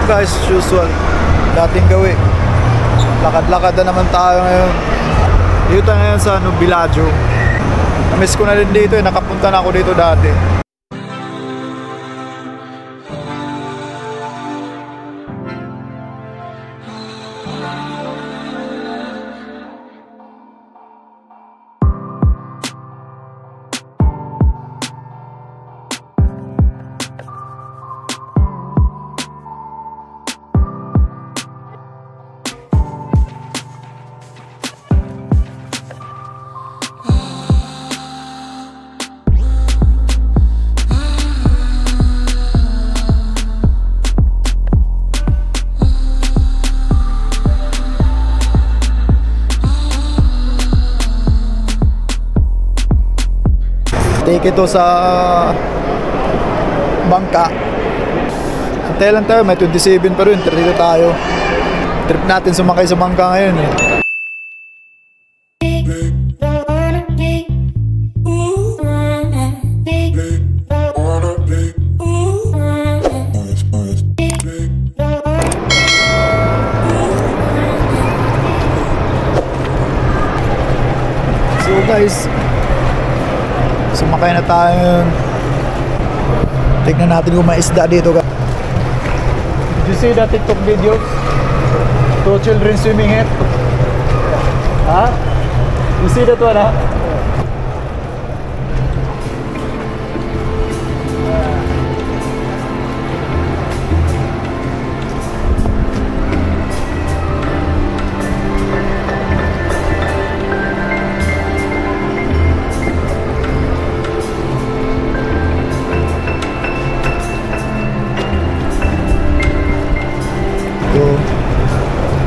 guys, usual dating gawi. Lakad-lakad na naman tayo ngayon. Dito ngayon sa Villaggio. Namiss ko na rin dito nakapunta na ako dito dati. Take ito sa bangka. Antay lang tayo, may 27 pa rin. Dito tayo. Trip natin sumakay sa bangka ngayon eh. So guys, sumakay na tayo. Tignan natin kung may isda dito. Did you see the TikTok videos? 2 children swimming here. Huh? You see that one, huh?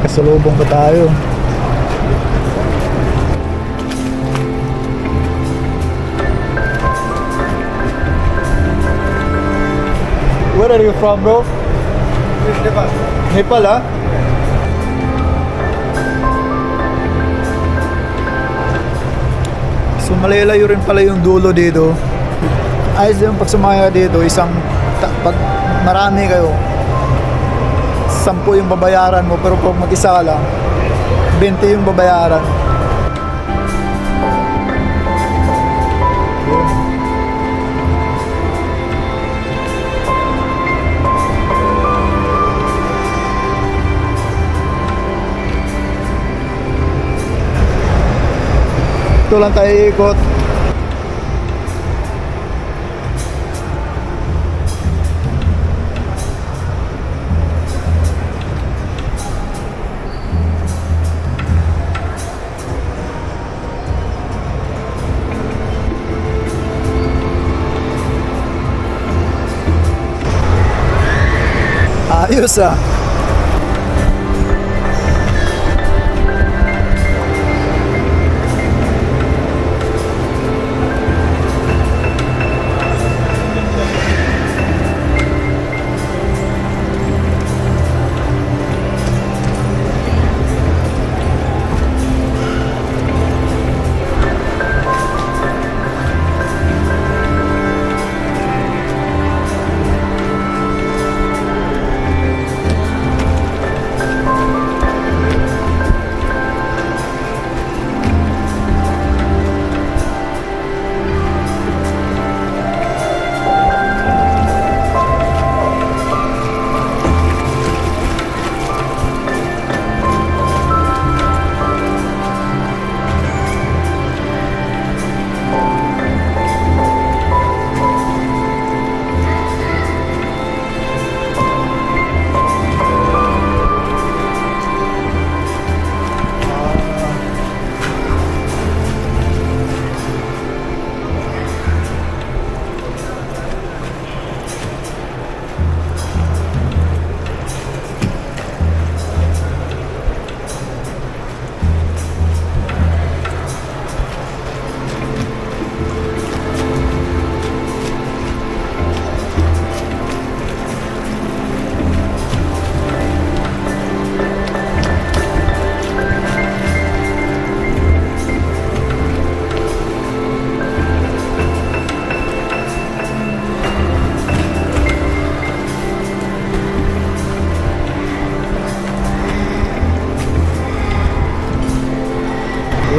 Kasalubong pa tayo. Where are you from, bro? Nepal. Nepal, ah? So malalayo rin pala yung dulo dito. Ayos din pag sumaya dito, pag marami kayo, 10 yung babayaran mo, pero pag mag-isa ka lang, 20 yung babayaran. Ito lang tayo ikot. Ayos ah.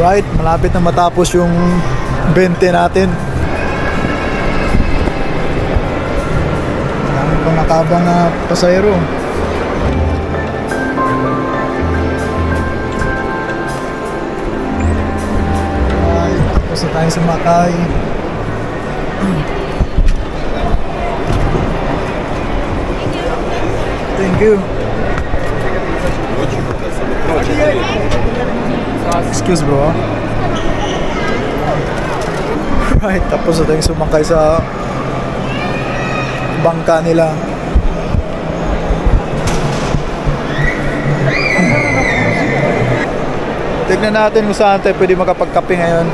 Alright, malapit na matapos yung 20 natin. Marami pang nakabang na pasayro. Ay, tapos na tayo sumakay. Thank you. Excuse bro. Right, tapos na tayong sumakay sa bangka nila. Tignan natin kung saan tayo pwede makapagkape ngayon.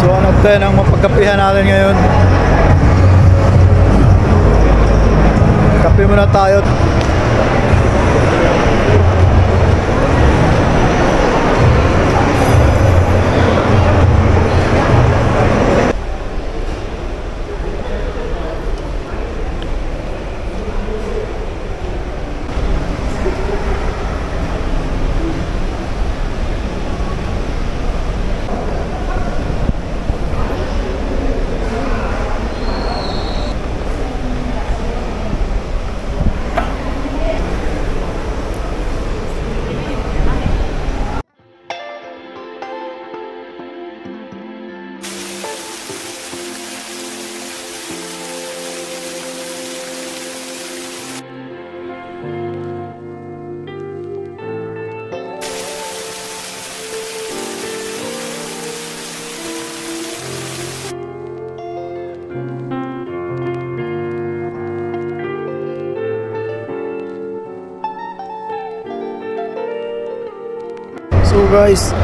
So ano tayo ang mapagkapihan natin ngayon? Kape muna tayo. So guys,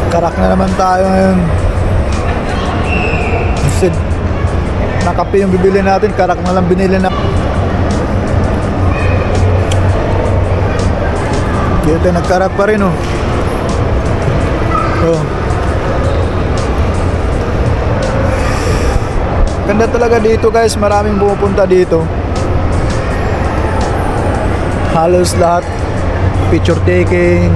karak na naman tayo ngayon. Instead na kape yung bibili natin, karak na lang binili na. Dito tayo nagkarak pa rin oh. Oh. Ganda talaga dito guys, maraming pumupunta dito. Halos lahat picture taking.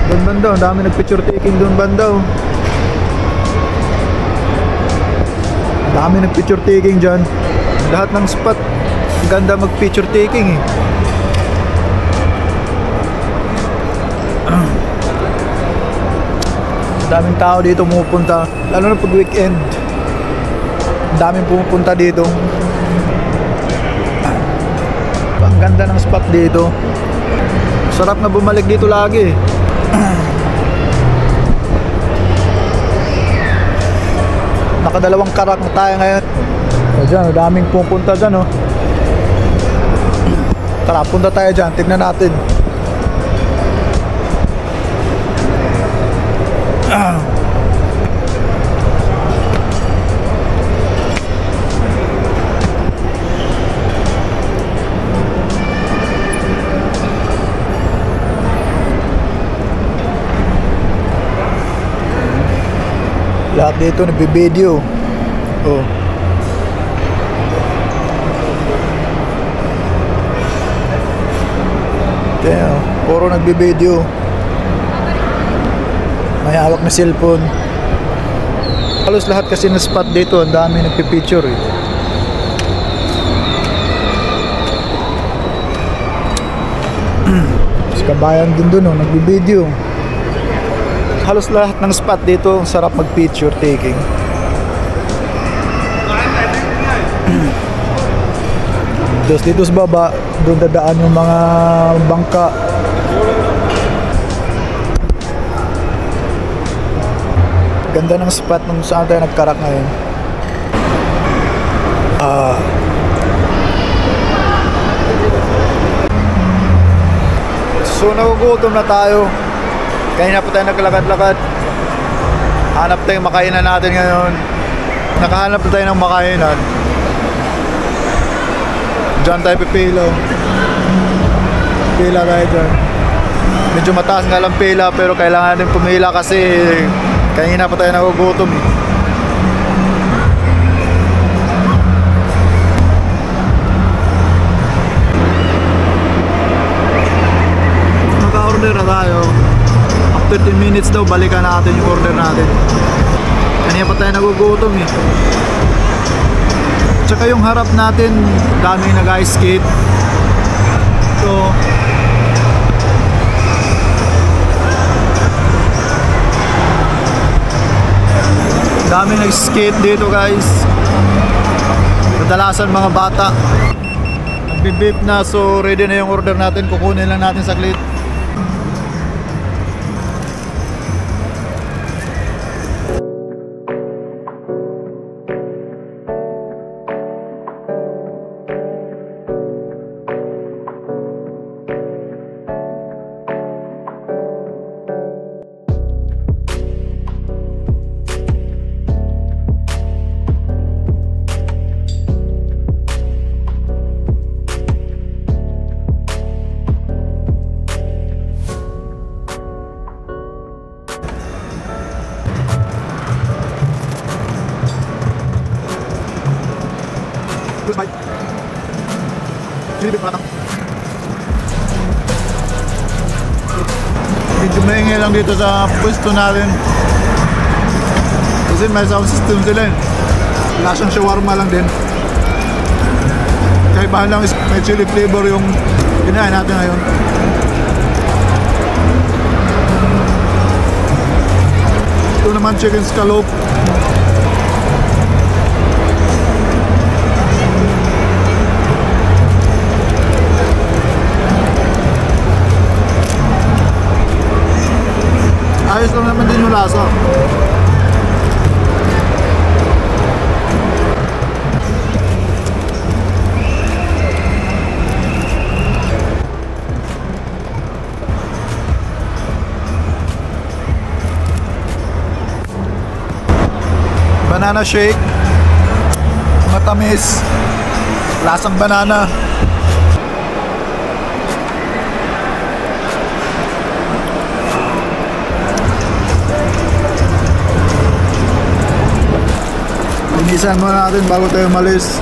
Doon banda, dami nag-picture taking doon banda. Dami nag-picture taking dyan. Lahat ng spot, ganda mag-picture taking eh. Daming tao dito pumupunta, lalo na pag weekend. Daming pumupunta dito. Ang ganda ng spot dito. Sarap na bumalik dito lagi. Nakadalawang karak na tayo ngayon. So dyan, daming pupunta dyan oh. Tara, punta tayo dyan, tignan natin. Lahat dito nagbi-video. Oh. Damn, puro nagbi-video. May hawak na cellphone. Halos lahat kasi na spot dito, ang dami nagpi-picture eh. Mas kabayan din dun oh, nagbi-video. Halos lahat ng spot dito, sarap mag-picture taking. Tapos dito sa baba, doon dadaan yung mga bangka. Ganda ng spot nung saan tayo nagkarak ngayon. So nagugutom na tayo. Kanina pa tayo naglalakad-lakad. Hanap tayong makainan natin ngayon. Nakahanap na tayo ng makainan. Diyan tayo pipila. Pila tayo dyan. Medyo mataas nga lang pila, pero kailangan natin pumila kasi kanina pa tayo nagugutom. minutes daw balikan natin yung order natin. Kanina pa tayo nagugutom eh. Tsaka yung harap natin, daming nag-ice skate. So daming nag-skate dito guys. Kadalasan mga bata. Nagbibip na, so ready na yung order natin. Kukunin lang natin saglit. Bye. Silipin patang. Medyo maingay lang dito sa pwesto natin. Kasi may sound system sila eh. Wala siyang shawarma lang din. Kaibahan lang is may chili flavor yung kinain natin ngayon. Ito naman chicken scallop. Ayos lang naman din yung lasa. Banana shake. Matamis. Lasang banana. Linisan muna natin bago tayo umalis.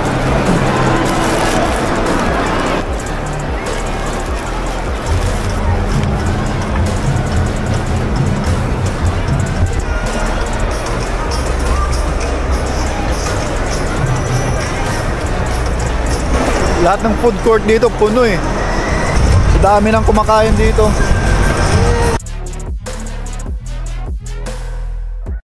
Lahat ng food court dito puno eh. Dami nang kumakain dito.